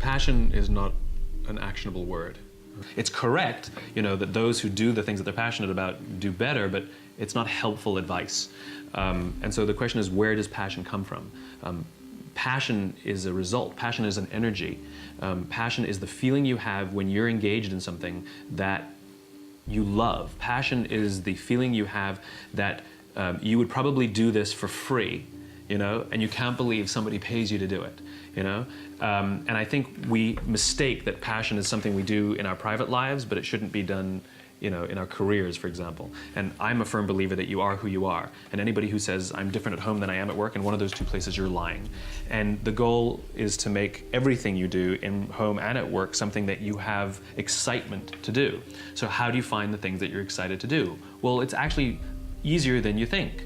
passion is not an actionable word. It's correct, that those who do the things that they're passionate about do better, but it's not helpful advice. And so the question is, where does passion come from? Passion is a result. Passion is an energy. Passion is the feeling you have when you're engaged in something that you love. Passion is the feeling you have that you would probably do this for free, and you can't believe somebody pays you to do it, And I think we mistake that passion is something we do in our private lives, but it shouldn't be done in our careers, for example. And I'm a firm believer that you are who you are. And anybody who says, I'm different at home than I am at work, in one of those two places, you're lying. And the goal is to make everything you do in home and at work something that you have excitement to do. So how do you find the things that you're excited to do? Well, it's actually easier than you think.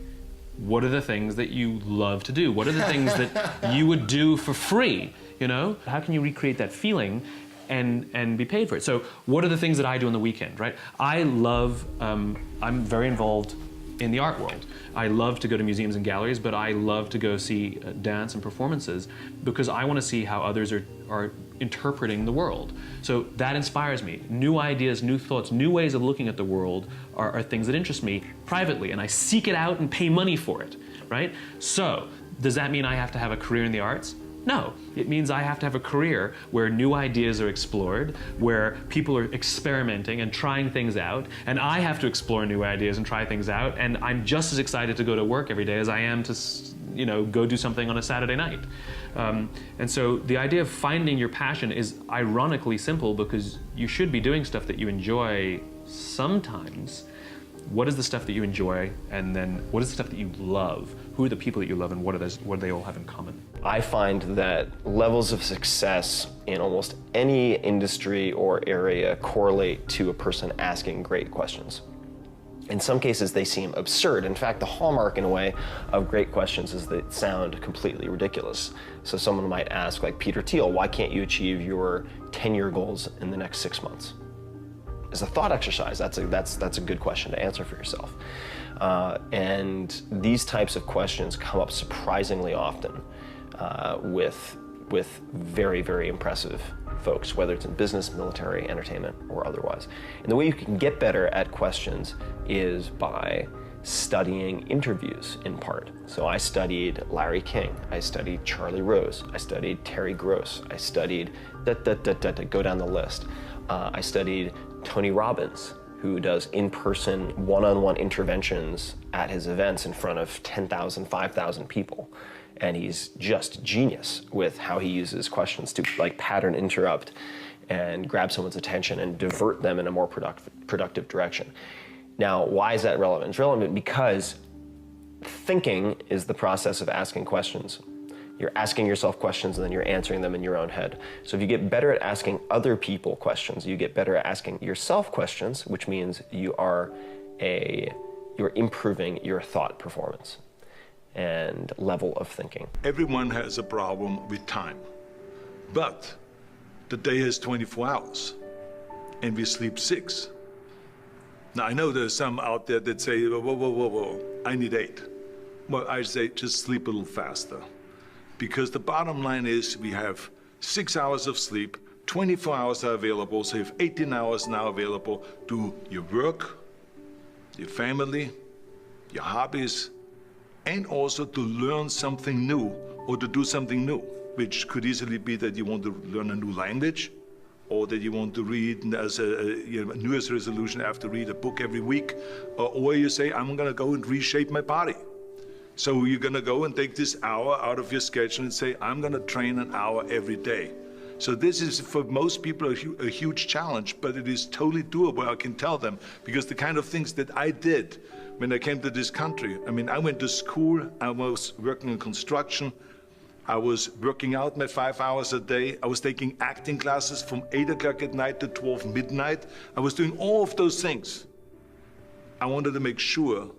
What are the things that you love to do? What are the things that you would do for free? How can you recreate that feeling and be paid for it? So what are the things that I do on the weekend, right? I love, I'm very involved in the art world. I love to go to museums and galleries, but I love to go see dance and performances because I want to see how others are interpreting the world. So that inspires me. New ideas, new thoughts, new ways of looking at the world are things that interest me privately, and I seek it out and pay money for it, right? So does that mean I have to have a career in the arts? No, it means I have to have a career where new ideas are explored, where people are experimenting and trying things out, and I have to explore new ideas and try things out, and I'm just as excited to go to work every day as I am to, go do something on a Saturday night. And so the idea of finding your passion is ironically simple because you should be doing stuff that you enjoy sometimes. What is the stuff that you enjoy, and then what is the stuff that you love? Who are the people that you love, and what do they all have in common? I find that levels of success in almost any industry or area correlate to a person asking great questions. In some cases, they seem absurd. In fact, the hallmark, in a way, of great questions is that they sound completely ridiculous. So someone might ask, like Peter Thiel, why can't you achieve your 10-year goals in the next 6 months? As a thought exercise, that's a good question to answer for yourself. And these types of questions come up surprisingly often with very, very impressive folks, whether it's in business, military, entertainment, or otherwise. And the way you can get better at questions is by studying interviews in part. So I studied Larry King, I studied Charlie Rose, I studied Terry Gross, I studied go down the list. I studied Tony Robbins, who does in-person, one-on-one interventions at his events in front of 10,000, 5,000 people. And he's just genius with how he uses questions to pattern interrupt and grab someone's attention and divert them in a more productive direction. Now, why is that relevant? It's relevant because thinking is the process of asking questions. You're asking yourself questions and then you're answering them in your own head. So if you get better at asking other people questions, you get better at asking yourself questions, which means you're improving your thought performance and level of thinking. Everyone has a problem with time, but the day has 24 hours and we sleep 6. Now I know there's some out there that say, whoa, I need 8. Well, I say just sleep a little faster. Because the bottom line is we have 6 hours of sleep, 24 hours are available, so you have 18 hours now available to your work, your family, your hobbies, and also to learn something new or to do something new, which could easily be that you want to learn a new language or that you want to read as a New Year's resolution, I have to read a book every week, or you say, I'm gonna go and reshape my body. So you're gonna go and take this hour out of your schedule and say, I'm gonna train an hour every day. So this is, for most people, a huge challenge, but it is totally doable, I can tell them, because the kind of things that I did when I came to this country, I mean, I went to school, I was working in construction, I was working out my 5 hours a day, I was taking acting classes from 8 o'clock at night to 12 midnight. I was doing all of those things. I wanted to make sure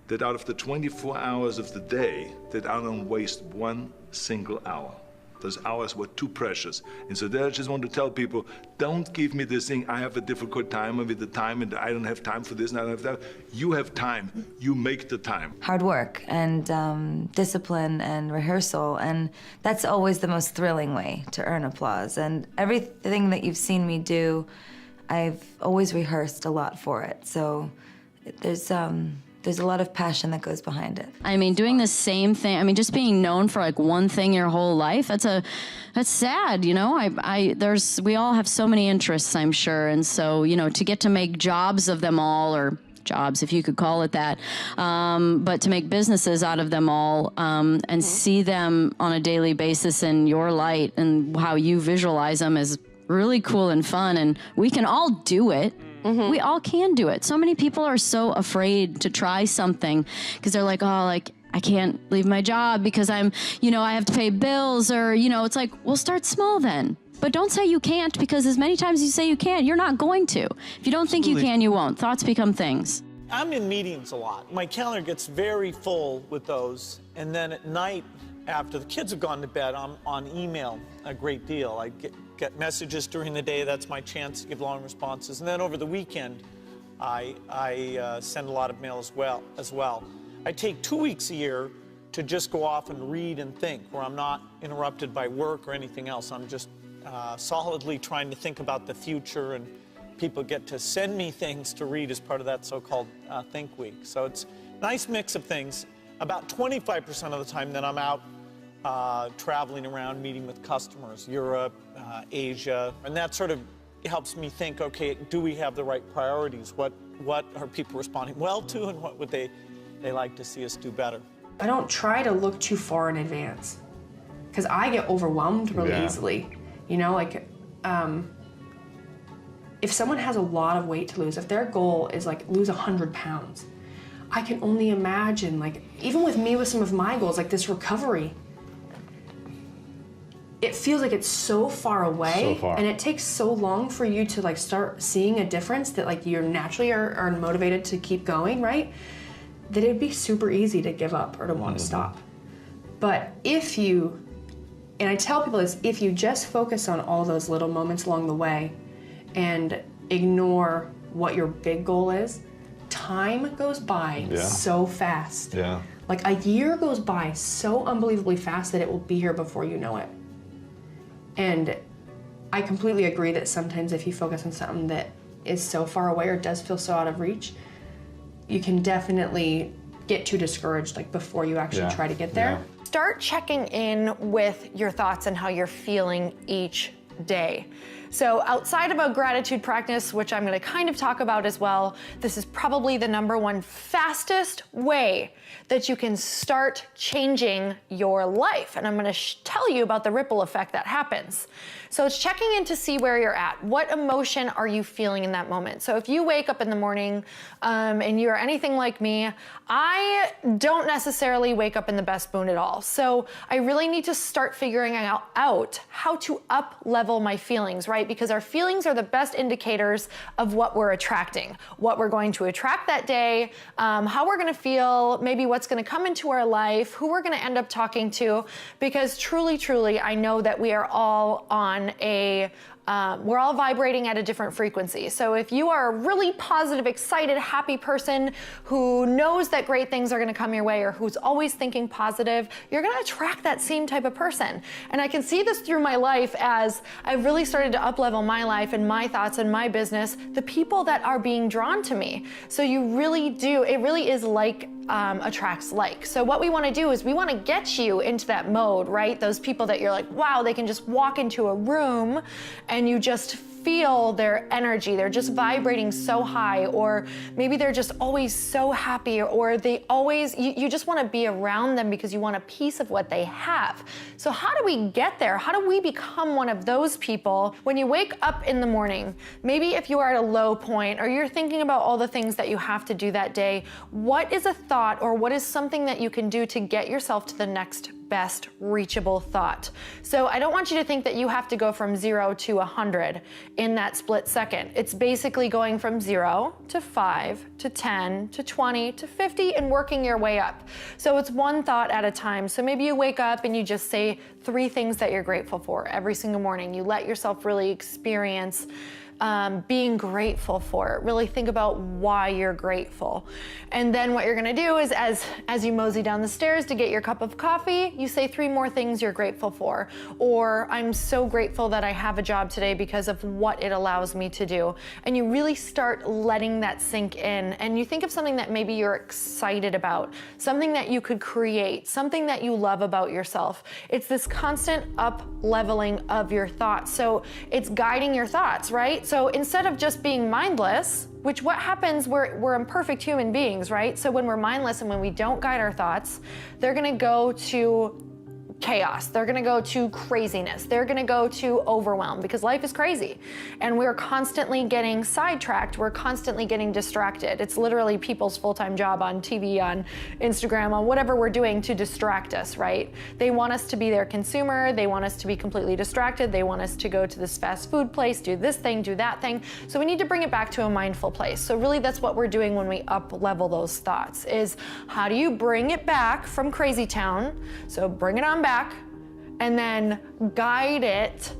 that out of the 24 hours of the day, that I don't waste one single hour. Those hours were too precious. And so there I just want to tell people, don't give me this thing, I have a difficult time with the time and I don't have time for this and I don't have that. You have time, you make the time. Hard work and discipline and rehearsal, and that's always the most thrilling way to earn applause. And everything that you've seen me do, I've always rehearsed a lot for it. So there's a lot of passion that goes behind it. I mean, doing the same thing, I mean, just being known for like one thing your whole life, that's sad, you know? We all have so many interests, I'm sure. And so, you know, to get to make jobs of them all, or jobs, if you could call it that, but to make businesses out of them all, and see them on a daily basis in your light and how you visualize them is really cool and fun. And we can all do it. Mm-hmm. We all can do it. So many people are so afraid to try something because they're like, oh, like, I can't leave my job because I have to pay bills, or, it's like, well, start small then. But don't say you can't, because as many times as you say you can't, you're not going to. If you don't think you can, you won't. Thoughts become things. I'm in meetings a lot. My calendar gets very full with those. And then at night, after the kids have gone to bed, I'm on email a great deal. I get messages during the day. That's my chance to give long responses. And then over the weekend, I send a lot of mail as well. I take 2 weeks a year to just go off and read and think, where I'm not interrupted by work or anything else. I'm just solidly trying to think about the future, and people get to send me things to read as part of that so-called Think Week. So it's a nice mix of things. About 25% of the time that I'm out traveling around, meeting with customers, Europe, Asia, and that sort of helps me think, okay, do we have the right priorities? What are people responding well to, and what would they like to see us do better? I don't try to look too far in advance, because I get overwhelmed really easily. If someone has a lot of weight to lose, if their goal is like lose 100 pounds, I can only imagine, like, even with me with some of my goals, like this recovery, it feels like it's so far away, and it takes so long for you to like start seeing a difference that like you're naturally are motivated to keep going, right? That it'd be super easy to give up or to want to stop. But and I tell people this, if you just focus on all those little moments along the way and ignore what your big goal is, time goes by so fast. Yeah. Like a year goes by so unbelievably fast that it will be here before you know it. And I completely agree that sometimes if you focus on something that is so far away or does feel so out of reach, you can definitely get too discouraged, like before you actually try to get there. Yeah. Start checking in with your thoughts and how you're feeling each day. So outside of a gratitude practice, which I'm going to kind of talk about as well, this is probably the #1 fastest way that you can start changing your life. And I'm going to tell you about the ripple effect that happens. So it's checking in to see where you're at. What emotion are you feeling in that moment? So if you wake up in the morning and you're anything like me, I don't necessarily wake up in the best mood at all. So I really need to start figuring out how to up-level my feelings, right? Because our feelings are the best indicators of what we're attracting, what we're going to attract that day, how we're going to feel, maybe what's going to come into our life, who we're going to end up talking to. Because truly, I know that we are all on we're all vibrating at a different frequency. So if you are a really positive, excited, happy person who knows that great things are going to come your way, or who's always thinking positive, you're going to attract that same type of person. And I can see this through my life as I've really started to up-level my life and my thoughts and my business, the people that are being drawn to me. So you really do, it really is like attracts like. So what we want to do is we want to get you into that mode, right? Those people that you're like, wow, they can just walk into a room and you just feel their energy. They're just vibrating so high, or maybe they're just always so happy, or they always, you just want to be around them because you want a piece of what they have. So how do we get there? How do we become one of those people when you wake up in the morning? Maybe if you are at a low point, or you're thinking about all the things that you have to do that day, what is a thought or what is something that you can do to get yourself to the next best reachable thought. So I don't want you to think that you have to go from 0 to 100 in that split second. It's basically going from 0 to 5 to 10 to 20 to 50 and working your way up. So it's one thought at a time. So maybe you wake up and you just say 3 things that you're grateful for every single morning. You let yourself really experience being grateful for it. Really think about why you're grateful. And then what you're gonna do is as you mosey down the stairs to get your cup of coffee, you say 3 more things you're grateful for. Or I'm so grateful that I have a job today because of what it allows me to do. And you really start letting that sink in. And you think of something that maybe you're excited about, something that you could create, something that you love about yourself. It's this constant up leveling of your thoughts. So it's guiding your thoughts, right? So instead of just being mindless, which what happens, we're imperfect human beings, right? So when we're mindless and when we don't guide our thoughts, they're gonna go to chaos. They're gonna go to craziness. They're gonna go to overwhelm because life is crazy. And we're constantly getting sidetracked. We're constantly getting distracted. It's literally people's full-time job on TV, on Instagram, on whatever we're doing to distract us, right? They want us to be their consumer. They want us to be completely distracted. They want us to go to this fast food place, do this thing, do that thing. So we need to bring it back to a mindful place. So really that's what we're doing when we up-level those thoughts is how do you bring it back from crazy town? So bring it on back and then guide it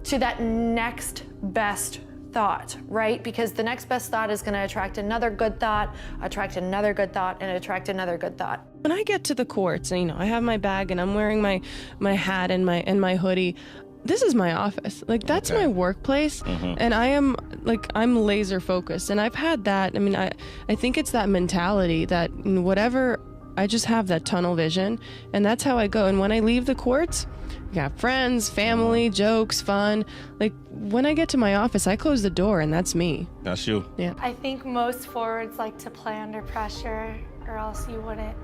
to that next best thought, right? Because the next best thought is going to attract another good thought, attract another good thought, and attract another good thought. When I get to the courts, and, I have my bag and I'm wearing my hat and my hoodie, this is my office. Like, that's my workplace. And I'm laser focused. And I've had that. I mean, I think it's that mentality that whatever, I just have that tunnel vision, and that's how I go. And when I leave the courts, I got friends, family, jokes, fun. Like, when I get to my office, I close the door, and that's me. That's you. Yeah. I think most forwards like to play under pressure, or else you wouldn't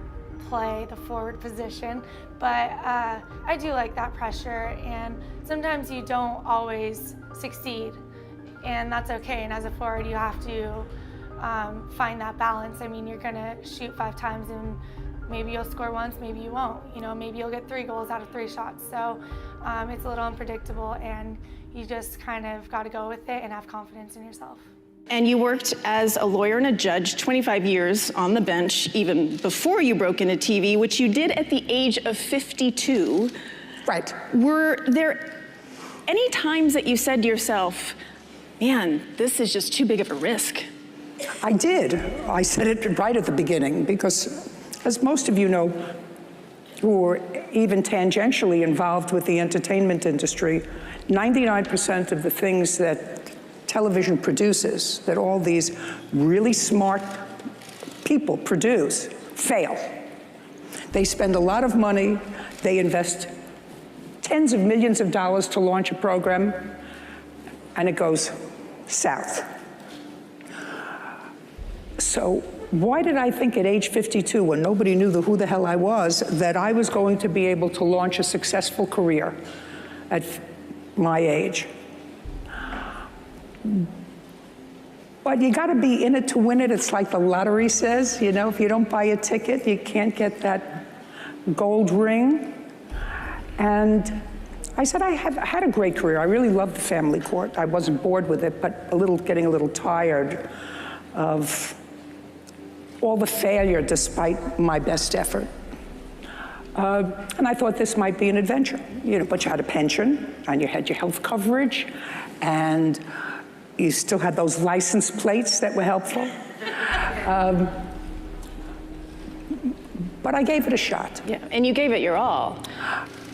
play the forward position. But I do like that pressure, and sometimes you don't always succeed, and that's okay. And as a forward, you have to find that balance. I mean, you're gonna shoot 5 times and maybe you'll score once, maybe you won't. Maybe you'll get 3 goals out of 3 shots. So it's a little unpredictable, and you just kind of got to go with it and have confidence in yourself. And you worked as a lawyer and a judge 25 years on the bench, even before you broke into TV, which you did at the age of 52. Right. Were there any times that you said to yourself, man, this is just too big of a risk? I did. I said it right at the beginning because, as most of you know, who are even tangentially involved with the entertainment industry, 99% of the things that television produces, that all these really smart people produce, fail. They spend a lot of money, they invest tens of millions of dollars to launch a program, and it goes south. So why did I think at age 52, when nobody knew who the hell I was, that I was going to be able to launch a successful career at my age? But you got to be in it to win it. It's like the lottery says, if you don't buy a ticket, you can't get that gold ring. And I said, I had a great career. I really loved the family court. I wasn't bored with it, but getting a little tired of all the failure despite my best effort. And I thought this might be an adventure, but you had a pension, and you had your health coverage, and you still had those license plates that were helpful. But I gave it a shot. Yeah, and you gave it your all.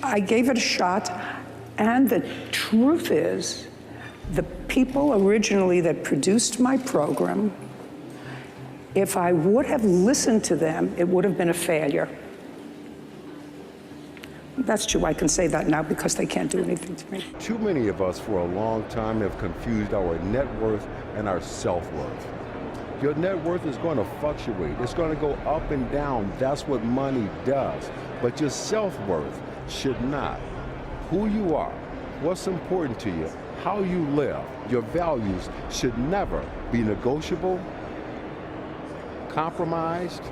I gave it a shot, and the truth is, the people originally that produced my program, if I would have listened to them, it would have been a failure. That's true, I can say that now because they can't do anything to me. Too many of us for a long time have confused our net worth and our self-worth. Your net worth is going to fluctuate. It's going to go up and down. That's what money does. But your self-worth should not. Who you are, what's important to you, how you live, your values should never be negotiable, compromised,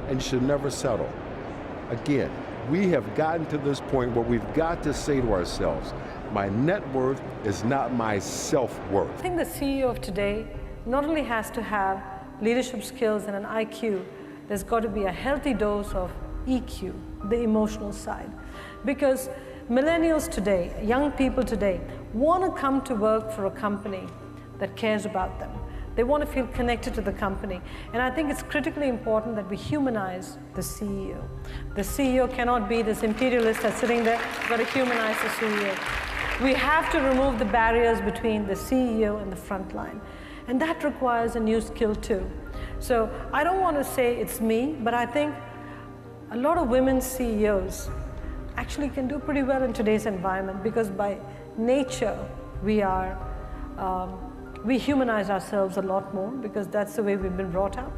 and should never settle. Again, We have gotten to this point where we've got to say to ourselves, my net worth is not my self-worth. I think the CEO of today not only has to have leadership skills and an IQ, there's got to be a healthy dose of EQ, the emotional side. Because millennials today, young people today, want to come to work for a company that cares about them. They want to feel connected to the company. And I think it's critically important that we humanize the CEO. The CEO cannot be this imperialist that's sitting there. We've got to humanize the CEO. We have to remove the barriers between the CEO and the front line. And that requires a new skill too. So I don't want to say it's me, but I think a lot of women CEOs actually can do pretty well in today's environment because by nature we humanize ourselves a lot more because that's the way we've been brought up.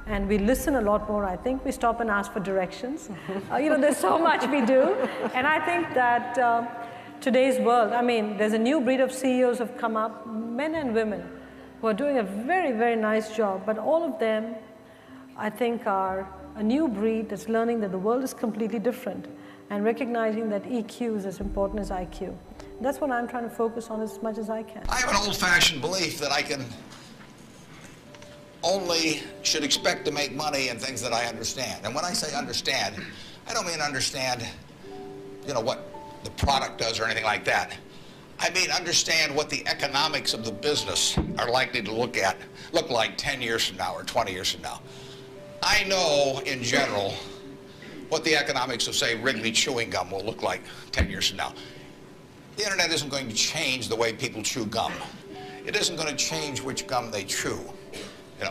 And we listen a lot more, I think. We stop and ask for directions. There's so much we do. And I think that today's world, I mean, there's a new breed of CEOs have come up, men and women, who are doing a very, very nice job. But all of them, I think, are a new breed that's learning that the world is completely different and recognizing that EQ is as important as IQ. That's what I'm trying to focus on as much as I can. I have an old-fashioned belief that I should expect to make money in things that I understand. And when I say understand, I don't mean understand, what the product does or anything like that. I mean understand what the economics of the business are likely to look like 10 years from now or 20 years from now. I know, in general, what the economics of, say, Wrigley chewing gum will look like 10 years from now. The internet isn't going to change the way people chew gum. It isn't going to change which gum they chew.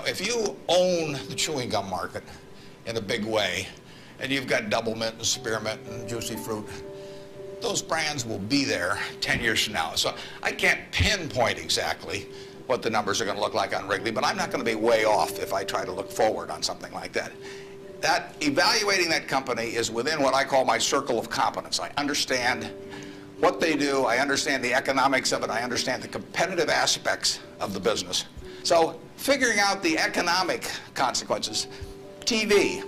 If you own the chewing gum market in a big way, and you've got Double Mint and Spearmint and Juicy Fruit, those brands will be there 10 years from now. So I can't pinpoint exactly what the numbers are going to look like on Wrigley, but I'm not going to be way off if I try to look forward on something like that. Evaluating that company is within what I call my circle of competence. I understand what they do, I understand the economics of it, I understand the competitive aspects of the business. So figuring out the economic consequences. TV,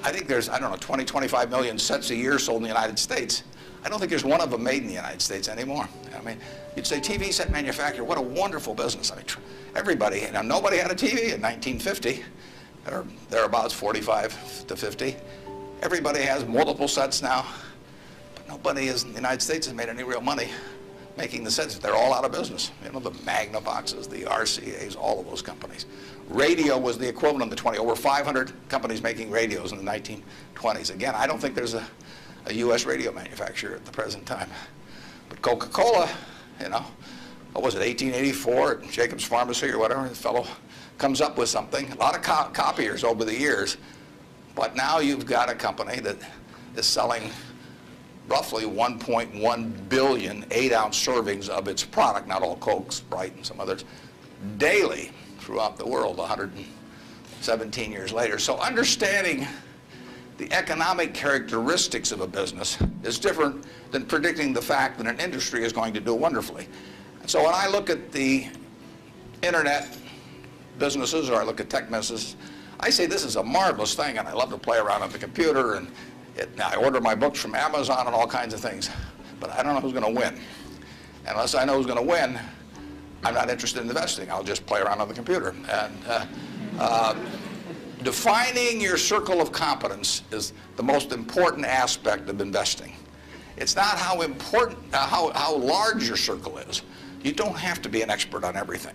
I think there's, 20, 25 million sets a year sold in the United States. I don't think there's one of them made in the United States anymore. I mean, you'd say TV set manufacturer, what a wonderful business. I mean, everybody, nobody had a TV in 1950, or thereabouts, 45 to 50. Everybody has multiple sets now. Nobody in the United States has made any real money making the sets. They're all out of business. The Magnavoxes, the RCAs, all of those companies. Radio was the equivalent of the 20. Over 500 companies making radios in the 1920s. Again, I don't think there's a U.S. radio manufacturer at the present time. But Coca-Cola, what was it, 1884 at Jacobs Pharmacy or whatever, the fellow comes up with something. A lot of copiers over the years. But now you've got a company that is selling roughly 1.1 billion 8-ounce servings of its product, not all Coke, Sprite, and some others, daily throughout the world 117 years later. So understanding the economic characteristics of a business is different than predicting the fact that an industry is going to do wonderfully. And so when I look at the internet businesses, or I look at tech businesses, I say this is a marvelous thing, and I love to play around on the computer, and I order my books from Amazon and all kinds of things, but I don't know who's going to win. And unless I know who's going to win, I'm not interested in investing. I'll just play around on the computer. And defining your circle of competence is the most important aspect of investing. It's not how important, how large your circle is. You don't have to be an expert on everything.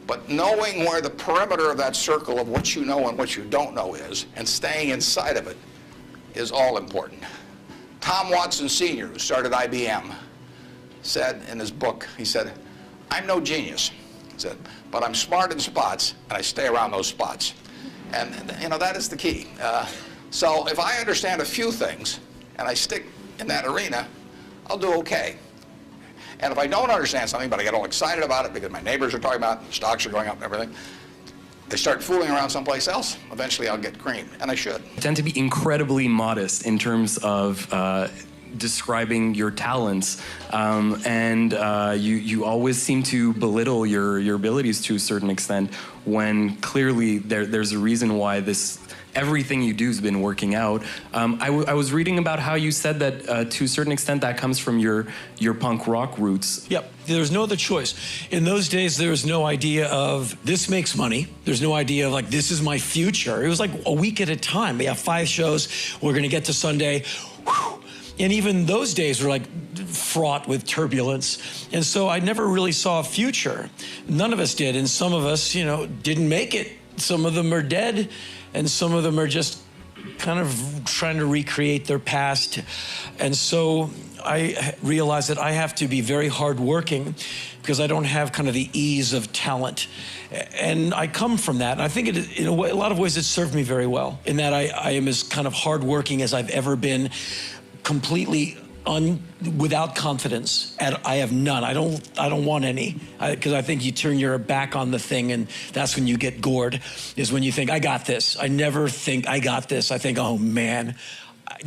But knowing where the perimeter of that circle of what you know and what you don't know is, and staying inside of it, is all important. Tom Watson Sr., who started IBM, said in his book, he said, I'm no genius, he said, but I'm smart in spots, and I stay around those spots. And that is the key. So if I understand a few things, and I stick in that arena, I'll do okay. And if I don't understand something, but I get all excited about it because my neighbors are talking about it, stocks are going up and everything, they start fooling around someplace else, eventually I'll get creamed, and I should. I tend to be incredibly modest in terms of describing your talents, and you always seem to belittle your abilities to a certain extent when clearly there's a reason why this everything you do has been working out. I was reading about how you said that to a certain extent that comes from your punk rock roots. Yep, there's no other choice. In those days, there was no idea of this makes money. There's no idea of like, this is my future. It was like a week at a time. We have 5 shows. We're gonna get to Sunday. Whew. And even those days were like fraught with turbulence. And so I never really saw a future. None of us did. And some of us, you know, didn't make it. Some of them are dead. And some of them are just kind of trying to recreate their past. And so I realized that I have to be very hardworking because I don't have kind of the ease of talent. And I come from that. And I think in a lot of ways it served me very well in that I am as kind of hardworking as I've ever been, completely without confidence. I have none. I don't want any, because I think you turn your back on the thing, and that's when you get gored. Is when you think, I got this. I never think I got this. I think, oh man,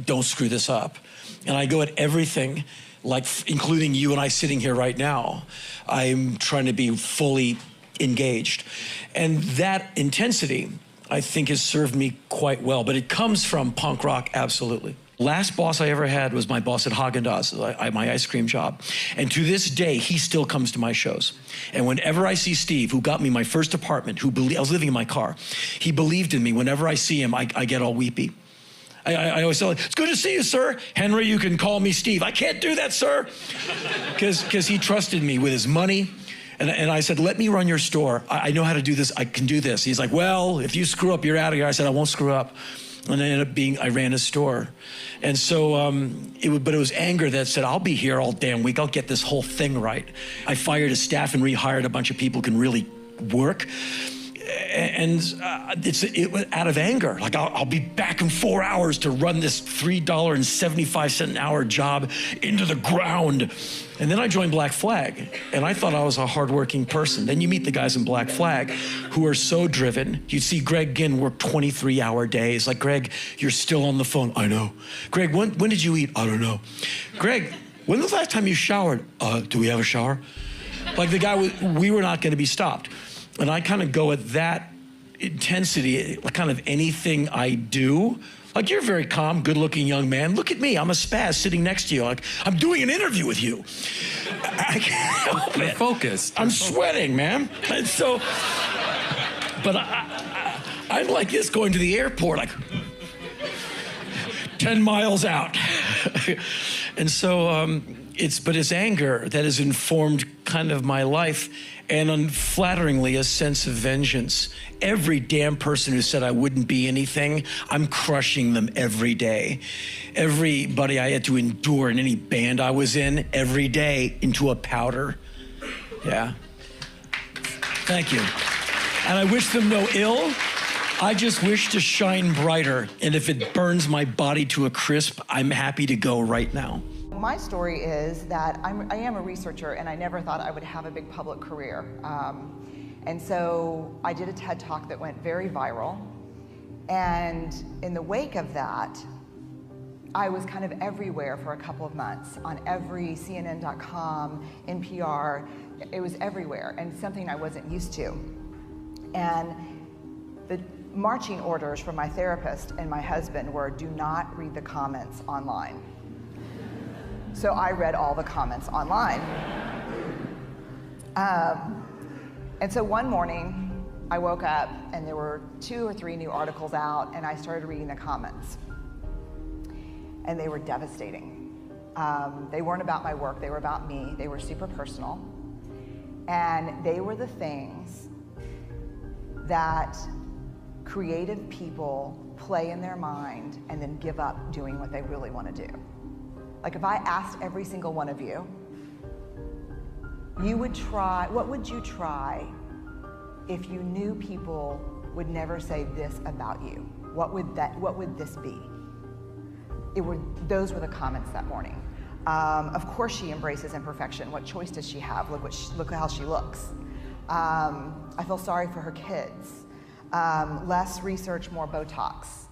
don't screw this up. And I go at everything, like including you and I sitting here right now. I'm trying to be fully engaged, and that intensity, I think, has served me quite well. But it comes from punk rock, absolutely. Last boss I ever had was my boss at Häagen-Dazs, my ice cream job. And to this day, he still comes to my shows. And whenever I see Steve, who got me my first apartment, I was living in my car, he believed in me. Whenever I see him, I get all weepy. I always tell him, it's good to see you, sir. Henry, you can call me Steve. I can't do that, sir. Because he trusted me with his money. And I said, let me run your store. I know how to do this. I can do this. He's like, well, if you screw up, you're out of here. I said, I won't screw up. And I ended up I ran his store. And so, but it was anger that said, I'll be here all damn week. I'll get this whole thing right. I fired a staff and rehired a bunch of people who can really work. And it was out of anger. Like, I'll be back in 4 hours to run this $3.75 an hour job into the ground. And then I joined Black Flag, and I thought I was a hardworking person. Then you meet the guys in Black Flag who are so driven. You see Greg Ginn work 23-hour days. Like, Greg, you're still on the phone. I know. Greg, when did you eat? I don't know. Greg, when was the last time you showered? Do we have a shower? Like, the guy, we were not going to be stopped. And I kind of go at that intensity, kind of anything I do. Like, you're a very calm, good-looking young man. Look at me, I'm a spaz sitting next to you. Like, I'm doing an interview with you. I can't help it. Focused. I'm sweating, man. And so, but I'm like this going to the airport, like 10 miles out. And so, it's anger that has informed kind of my life, and unflatteringly, a sense of vengeance. Every damn person who said I wouldn't be anything, I'm crushing them every day. Everybody I had to endure in any band I was in, every day, into a powder. Yeah. Thank you. And I wish them no ill. I just wish to shine brighter. And if it burns my body to a crisp, I'm happy to go right now. My story is that I am a researcher, and I never thought I would have a big public career. And so I did a TED Talk that went very viral. And in the wake of that, I was kind of everywhere for a couple of months, on every CNN.com, NPR. It was everywhere, and something I wasn't used to. And the marching orders from my therapist and my husband were, do not read the comments online. So I read all the comments online. And so one morning, I woke up and there were 2 or 3 new articles out, and I started reading the comments. And they were devastating. They weren't about my work, they were about me. They were super personal. And they were the things that creative people play in their mind and then give up doing what they really want to do. Like, if I asked every single one of you, what would you try if you knew people would never say this about you? What would this be? Those were the comments that morning. Of course she embraces imperfection. What choice does she have? Look how she looks. I feel sorry for her kids. Less research, more Botox.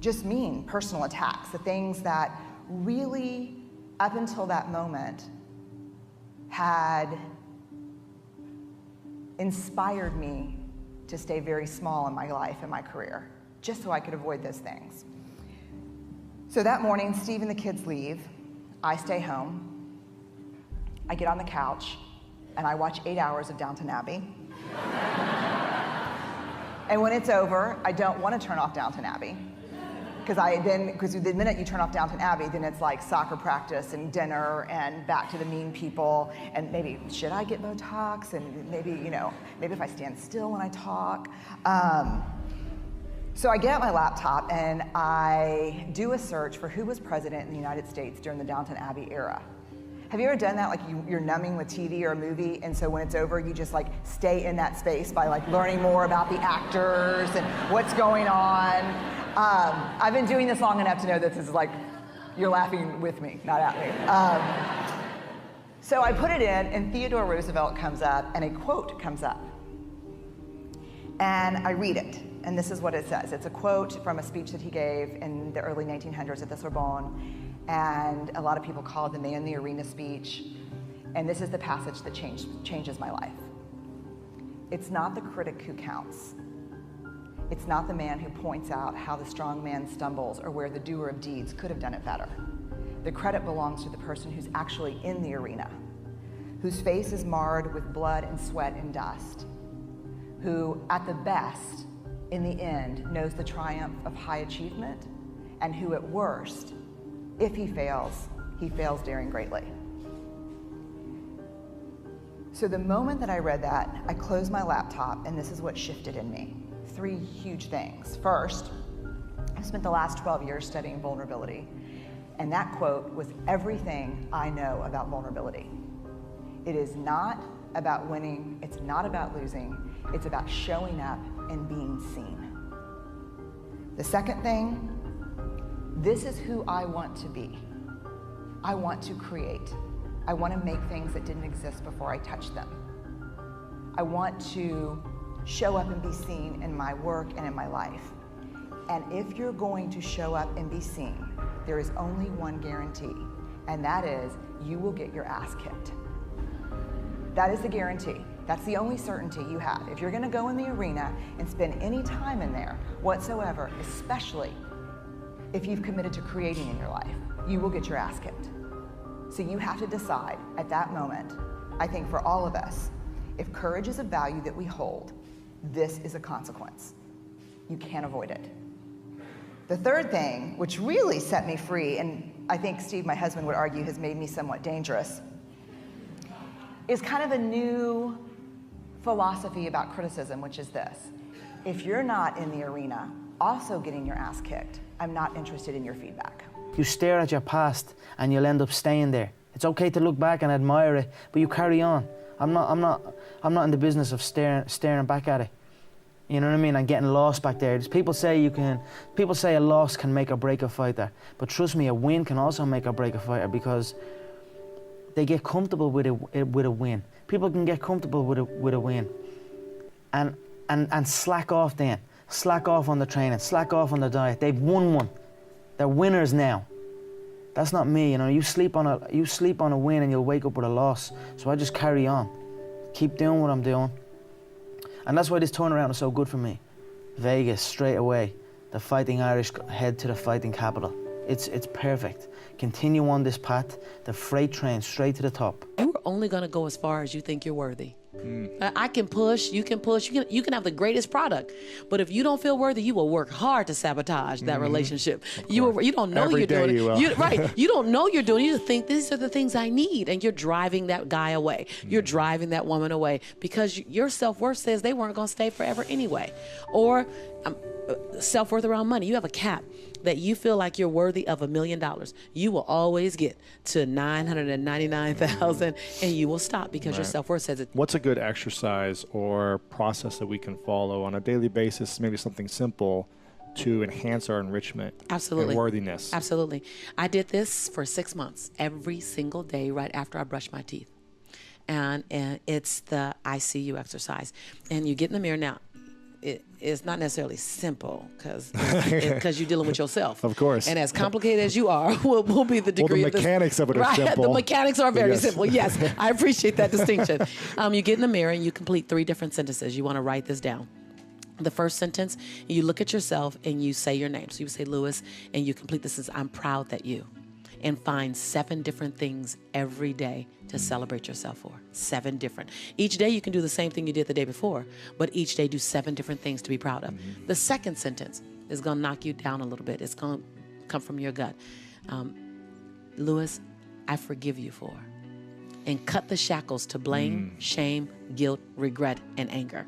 Just mean personal attacks, the things that really, up until that moment, had inspired me to stay very small in my life and my career, just so I could avoid those things. So that morning, Steve and the kids leave. I stay home. I get on the couch, and I watch 8 hours of Downton Abbey. And when it's over, I don't want to turn off Downton Abbey. Because the minute you turn off Downton Abbey, then it's like soccer practice and dinner and back to the mean people, and maybe, should I get Botox? And maybe, maybe if I stand still when I talk. So I get out my laptop and I do a search for who was president in the United States during the Downton Abbey era. Have you ever done that? Like you're numbing with TV or a movie, and so when it's over, you just like stay in that space by like learning more about the actors and what's going on. I've been doing this long enough to know that this is like, you're laughing with me, not at me. So I put it in, and Theodore Roosevelt comes up, and a quote comes up. And I read it, and this is what it says. It's a quote from a speech that he gave in the early 1900s at the Sorbonne, and a lot of people call it the Man in the Arena speech. And this is the passage that changes my life. It's not the critic who counts. It's not the man who points out how the strong man stumbles or where the doer of deeds could have done it better. The credit belongs to the person who's actually in the arena, whose face is marred with blood and sweat and dust, who, at the best, in the end, knows the triumph of high achievement, and who, at worst, if he fails daring greatly. So the moment that I read that, I closed my laptop, and this is what shifted in me. 3 huge things. First, I've spent the last 12 years studying vulnerability, and that quote was everything I know about vulnerability. It is not about winning, it's not about losing, it's about showing up and being seen. The second thing, this is who I want to be. I want to create. I want to make things that didn't exist before I touched them. I want to show up and be seen in my work and in my life. And if you're going to show up and be seen, there is only one guarantee, and that is you will get your ass kicked. That is the guarantee. That's the only certainty you have. If you're gonna go in the arena and spend any time in there whatsoever, especially if you've committed to creating in your life, you will get your ass kicked. So you have to decide at that moment, I think for all of us, if courage is a value that we hold, this is a consequence. You can't avoid it. The third thing, which really set me free, and I think Steve, my husband, would argue has made me somewhat dangerous, is kind of a new philosophy about criticism, which is this. If you're not in the arena also getting your ass kicked, I'm not interested in your feedback. You stare at your past and you'll end up staying there. It's okay to look back and admire it, but you carry on. I'm not in the business of staring back at it. You know what I mean? And getting lost back there. People say a loss can make or break a fighter, but trust me, a win can also make or break a fighter because they get comfortable with a win. People can get comfortable with a win, and slack off then. Slack off on the training. Slack off on the diet. They've won one. They're winners now. That's not me, you know. You sleep on a win and you'll wake up with a loss. So I just carry on, keep doing what I'm doing, and that's why this turnaround is so good for me. Vegas straight away. The Fighting Irish head to the fighting capital. It's perfect. Continue on this path. The freight train straight to the top. You're only gonna go as far as you think you're worthy. I can push, you can push, you can have the greatest product, but if you don't feel worthy, you will work hard to sabotage that relationship. You don't know you're doing it. Right. You don't know you're doing it. You just think these are the things I need, and you're driving that guy away. You're driving that woman away because your self-worth says they weren't going to stay forever anyway. Or self-worth around money. You have a cap that you feel like you're worthy of $1 million. You will always get to $999,000 and you will stop because your self-worth says it. What's a good exercise or process that we can follow on a daily basis, maybe something simple, to enhance our enrichment and worthiness? Absolutely. I did this for 6 months, every single day right after I brushed my teeth. And it's the ICU exercise. And you get in the mirror now. It's not necessarily simple because you're dealing with yourself. Of course. And as complicated as you are, will be the degree of the mechanics of it are simple. The mechanics are very simple. Yes, I appreciate that distinction. You get in the mirror and you complete 3 different sentences. You want to write this down. The first sentence, you look at yourself and you say your name. So you say Lewis, and you complete this as I'm proud that you. And find 7 different things every day to celebrate yourself for. 7 different. Each day you can do the same thing you did the day before, but each day do 7 different things to be proud of. The second sentence is gonna knock you down a little bit. It's gonna come from your gut. Lewis, I forgive you for. And cut the shackles to blame, shame, guilt, regret, and anger.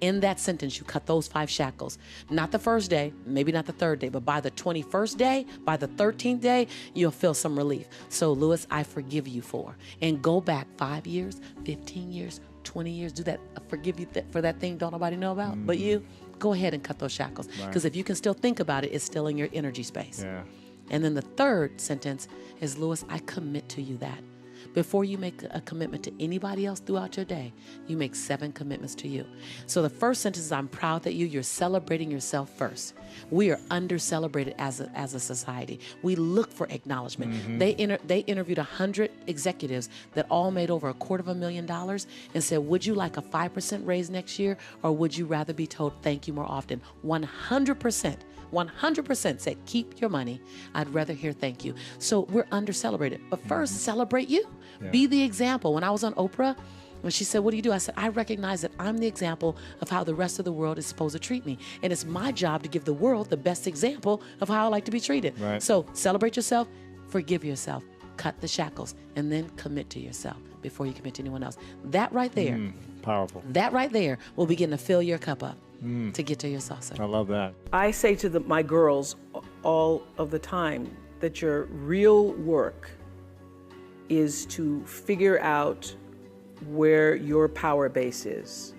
In that sentence, you cut those 5 shackles. Not the first day, maybe not the 3rd day, but by the 21st day, by the 13th day, you'll feel some relief. So, Lewis, I forgive you for. And go back 5 years, 15 years, 20 years, do that, forgive you for that thing don't nobody know about, but you. Go ahead and cut those shackles. Because if you can still think about it, it's still in your energy space. Yeah. And then the 3rd sentence is, Lewis, I commit to you that. Before you make a commitment to anybody else throughout your day, you make 7 commitments to you. So the first sentence is, I'm proud that you're celebrating yourself first. We are under-celebrated as a society. We look for acknowledgement. They interviewed 100 executives that all made over $250,000 and said, would you like a 5% raise next year, or would you rather be told thank you more often? 100% said, keep your money. I'd rather hear thank you. So we're under-celebrated. But first, celebrate you. Yeah. Be the example. When I was on Oprah, when she said, what do you do? I said, I recognize that I'm the example of how the rest of the world is supposed to treat me. And it's my job to give the world the best example of how I like to be treated. Right. So celebrate yourself, forgive yourself, cut the shackles, and then commit to yourself before you commit to anyone else. That right there, powerful. that right there will begin to fill your cup up to get to your saucer. I love that. I say to my girls all of the time that your real work is to figure out where your power base is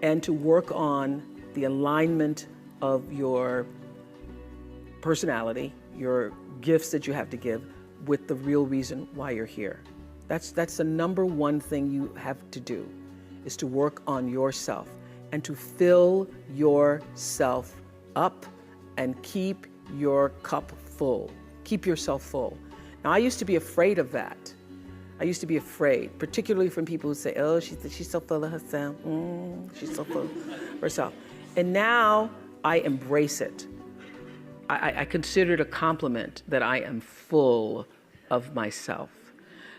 and to work on the alignment of your personality, your gifts that you have to give, with the real reason why you're here. That's the number one thing you have to do, is to work on yourself and to fill yourself up and keep your cup full. Keep yourself full. Now, I used to be afraid of that. I used to be afraid, particularly from people who say, oh, she's so full of herself. She's so full of herself. And now I embrace it. I consider it a compliment that I am full of myself.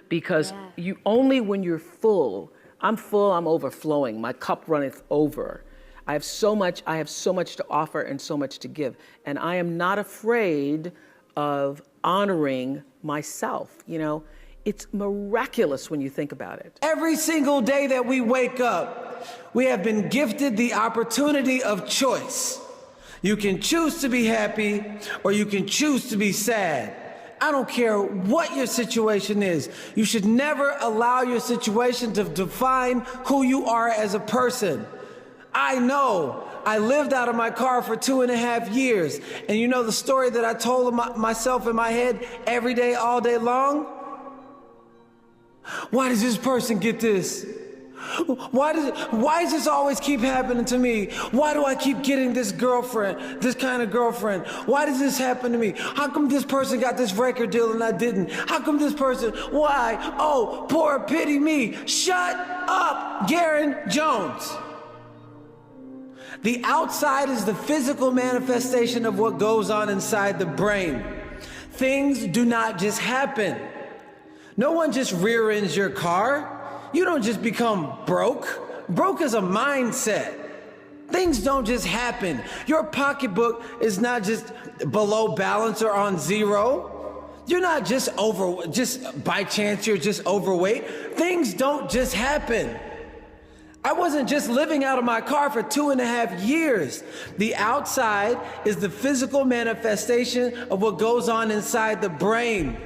Because you only when you're full, I'm full, I'm overflowing, my cup runneth over. I have so much to offer and so much to give. And I am not afraid of honoring myself. You know, it's miraculous when you think about it. Every single day that we wake up, we have been gifted the opportunity of choice. You can choose to be happy or you can choose to be sad. I don't care what your situation is. You should never allow your situation to define who you are as a person. I know I lived out of my car for 2.5 years. And you know the story that I told myself in my head every day, all day long? Why does this person get this? Why does this always keep happening to me? Why do I keep getting this girlfriend, this kind of girlfriend? Why does this happen to me? How come this person got this record deal and I didn't? How come this person, why? Oh, poor pity me. Shut up, Garen Jones. The outside is the physical manifestation of what goes on inside the brain. Things do not just happen. No one just rear ends your car. You don't just become broke. Broke is a mindset. Things don't just happen. Your pocketbook is not just below balance or on zero. You're not just by chance you're just overweight. Things don't just happen. I wasn't just living out of my car for 2.5 years. The outside is the physical manifestation of what goes on inside the brain.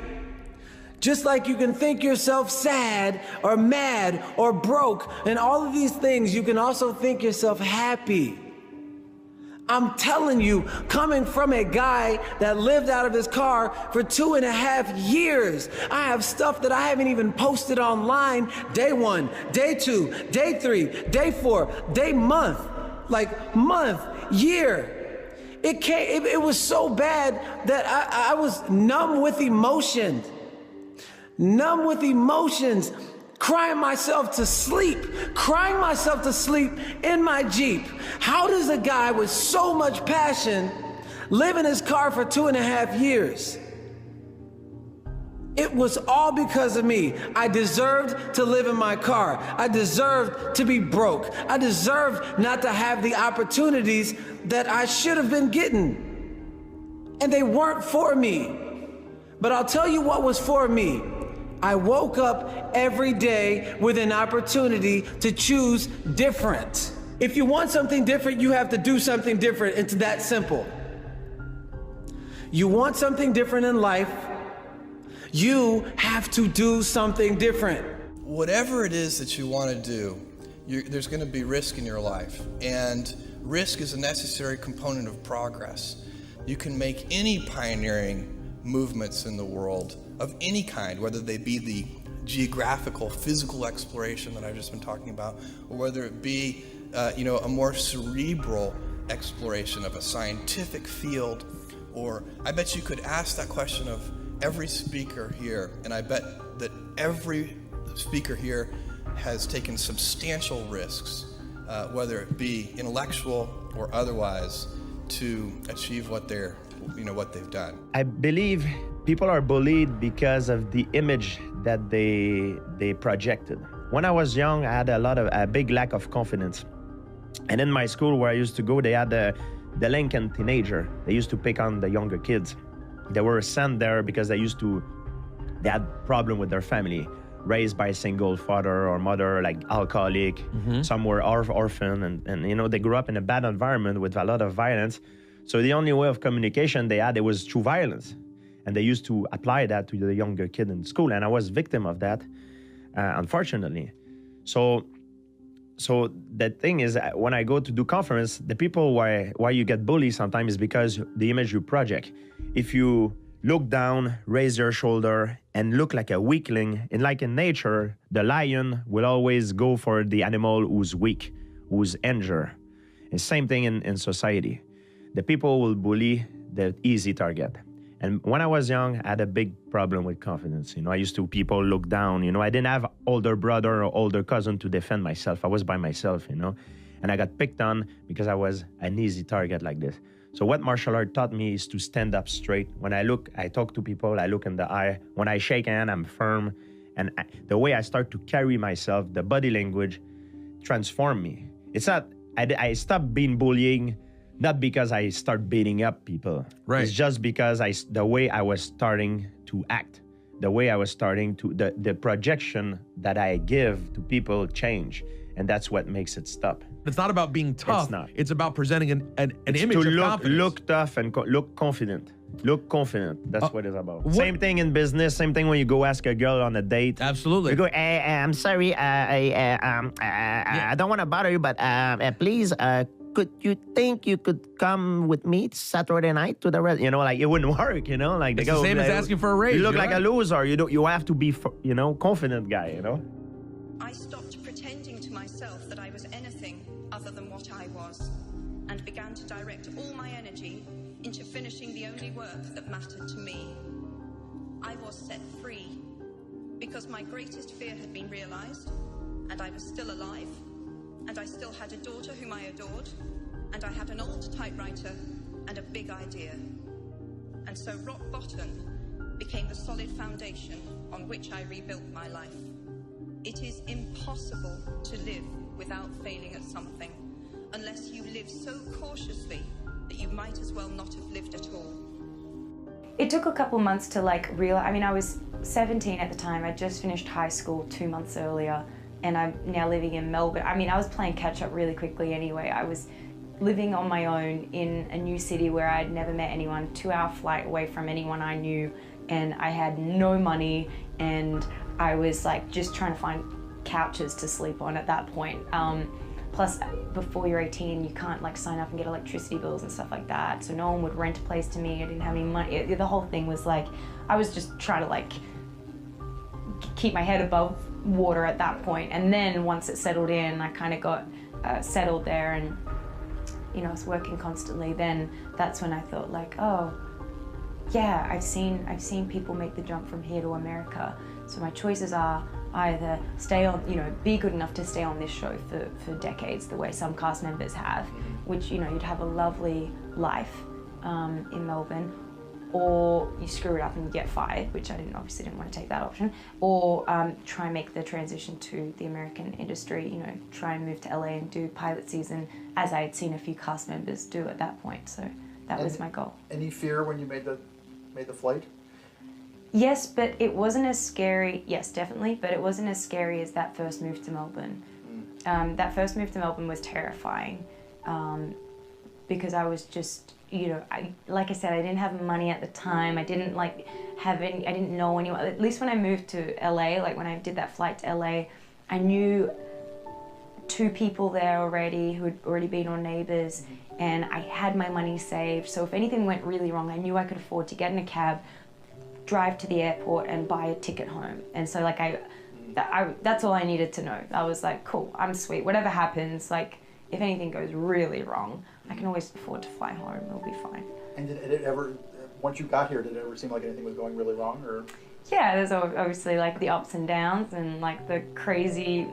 Just like you can think yourself sad or mad or broke and all of these things, you can also think yourself happy. I'm telling you, coming from a guy that lived out of his car for 2.5 years, I have stuff that I haven't even posted online. Day 1, day 2, day 3, day 4, day month, year. It was so bad that I was numb with emotions. crying myself to sleep in my Jeep. How does a guy with so much passion live in his car for 2.5 years? It was all because of me. I deserved to live in my car. I deserved to be broke. I deserved not to have the opportunities that I should have been getting. And they weren't for me. But I'll tell you what was for me. I woke up every day with an opportunity to choose different. If you want something different, you have to do something different. It's that simple. You want something different in life, you have to do something different. Whatever it is that you want to do, there's going to be risk in your life. And risk is a necessary component of progress. You can make any pioneering movements in the world of any kind, whether they be the geographical, physical exploration that I've just been talking about, or whether it be a more cerebral exploration of a scientific field. Or I bet you could ask that question of every speaker here, and I bet that every speaker here has taken substantial risks, whether it be intellectual or otherwise, to achieve what they've done. I believe people are bullied because of the image that they projected. When I was young, I had a big lack of confidence. And in my school where I used to go, they had the Lincoln teenager. They used to pick on the younger kids. They were sent there because they had problem with their family, raised by a single father or mother, like alcoholic. Mm-hmm. Some were orphan, and they grew up in a bad environment with a lot of violence. So the only way of communication they had, it was through violence. And they used to apply that to the younger kid in school. And I was victim of that, unfortunately. So the thing is, when I go to do conference, the people why you get bullied sometimes is because the image you project. If you look down, raise your shoulder, and look like a weakling, like in nature, the lion will always go for the animal who's weak, who's injured. And same thing in society. The people will bully the easy target. And when I was young, I had a big problem with confidence. I used to people look down. I didn't have older brother or older cousin to defend myself. I was by myself, and I got picked on because I was an easy target like this. So what martial art taught me is to stand up straight. When I look, I talk to people, I look in the eye. When I shake hand, I'm firm. And the way I start to carry myself, the body language, transformed me. It's not, I stopped being bullying, not because I start beating up people. Right. It's just because the way I was starting to act, the way I was starting to, the projection that I give to people change. And that's what makes it stop. It's not about being tough. It's not. It's about presenting an it's image of confidence. Look tough and look confident. Look confident. That's what it's about. Same thing in business. Same thing when you go ask a girl on a date. Absolutely. You go, I'm sorry, I don't want to bother you, but please, could you think you could come with me Saturday night to the rest? It wouldn't work. Like they it's go, the same as asking for a raise. You look like a loser. You have to be, confident guy. I stopped pretending to myself that I was anything other than what I was, and began to direct all my energy into finishing the only work that mattered to me. I was set free because my greatest fear had been realized, and I was still alive, and I still had a daughter whom I adored, and I had an old typewriter and a big idea. And so rock bottom became the solid foundation on which I rebuilt my life. It is impossible to live without failing at something, unless you live so cautiously that you might as well not have lived at all. It took a couple months to realize. I was 17 at the time. I just finished high school 2 months earlier, and I'm now living in Melbourne. I was playing catch up really quickly anyway. I was living on my own in a new city where I'd never met anyone, 2-hour flight away from anyone I knew, and I had no money, and I was just trying to find couches to sleep on at that point. Plus, before you're 18, you can't sign up and get electricity bills and stuff like that. So no one would rent a place to me. I didn't have any money. The whole thing was I was just trying to keep my head above water at that point. And then once it settled in, I kind of got settled there, and I was working constantly. Then that's when I thought oh, yeah, I've seen people make the jump from here to America. So my choices are either stay on, be good enough to stay on this show for decades, the way some cast members have, which, you'd have a lovely life in Melbourne, or you screw it up and you get fired, which I obviously didn't want to take that option, or try and make the transition to the American industry, try and move to LA and do pilot season, as I had seen a few cast members do at that point. So that was my goal. Any fear when you made the flight? Yes, but it wasn't as scary. Yes, definitely, but it wasn't as scary as that first move to Melbourne. That first move to Melbourne was terrifying because I was just, like I said, I didn't have money at the time. I didn't I didn't know anyone. At least when I moved to LA, when I did that flight to LA, I knew 2 people there already who had already been on Neighbours, and I had my money saved. So if anything went really wrong, I knew I could afford to get in a cab, drive to the airport and buy a ticket home. And so that's all I needed to know. I was like, cool, I'm sweet. Whatever happens, if anything goes really wrong, I can always afford to fly home. It'll be fine. And did it ever, once you got here, did it ever seem like anything was going really wrong, or? Yeah, there's obviously the ups and downs and the crazy,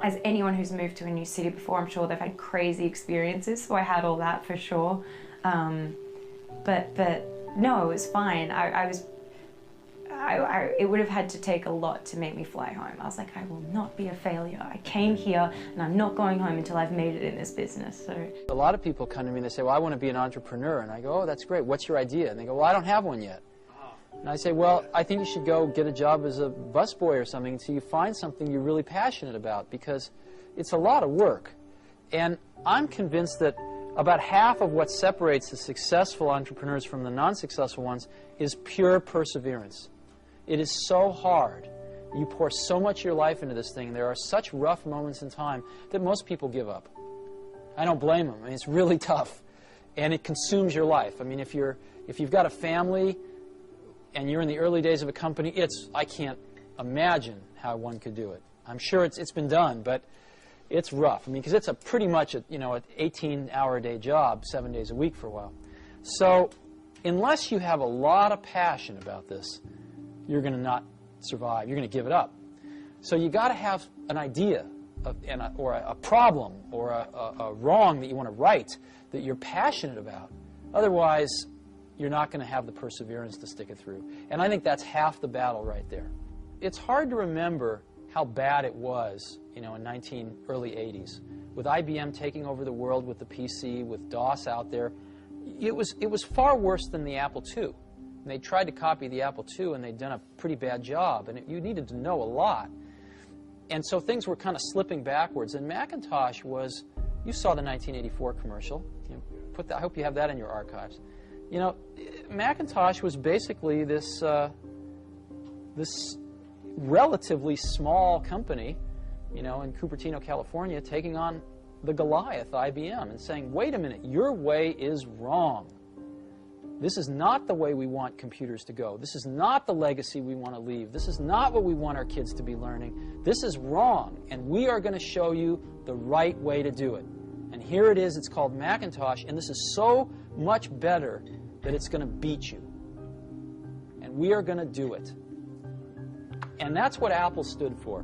as anyone who's moved to a new city before, I'm sure they've had crazy experiences. So I had all that for sure. But no, it was fine. It would have had to take a lot to make me fly home. I was like, I will not be a failure. I came here and I'm not going home until I've made it in this business. So a lot of people come to me and they say, well, I want to be an entrepreneur. And I go, oh, that's great. What's your idea? And they go, well, I don't have one yet. And I say, well, I think you should go get a job as a busboy or something until you find something you're really passionate about, because it's a lot of work. And I'm convinced that about half of what separates the successful entrepreneurs from the non-successful ones is pure perseverance. It is so hard. You pour so much of your life into this thing, and there are such rough moments in time that most people give up. I don't blame them. I mean, it's really tough, and it consumes your life. I mean, if you've got a family and you're in the early days of a company, I can't imagine how one could do it. I'm sure it's been done, but it's rough. I mean, because it's pretty much an 18-hour-a-day job, 7 days a week for a while. So unless you have a lot of passion about this, you're going to not survive. You're going to give it up. So you got to have an idea or a problem or a wrong that you want to right that you're passionate about. Otherwise, you're not going to have the perseverance to stick it through. And I think that's half the battle right there. It's hard to remember how bad it was, in early 80s, with IBM taking over the world with the PC, with DOS out there. It was far worse than the Apple II. And they tried to copy the Apple II, and they'd done a pretty bad job, and you needed to know a lot. And so things were kind of slipping backwards. And Macintosh was, you saw the 1984 commercial. I hope you have that in your archives. Macintosh was basically this relatively small company, in Cupertino, California, taking on the Goliath, IBM, and saying, wait a minute, your way is wrong. This is not the way we want computers to go. This is not the legacy we want to leave. This is not what we want our kids to be learning. This is wrong, and we are going to show you the right way to do it. And here it is. It's called Macintosh, and this is so much better that it's going to beat you. And we are going to do it. And that's what Apple stood for.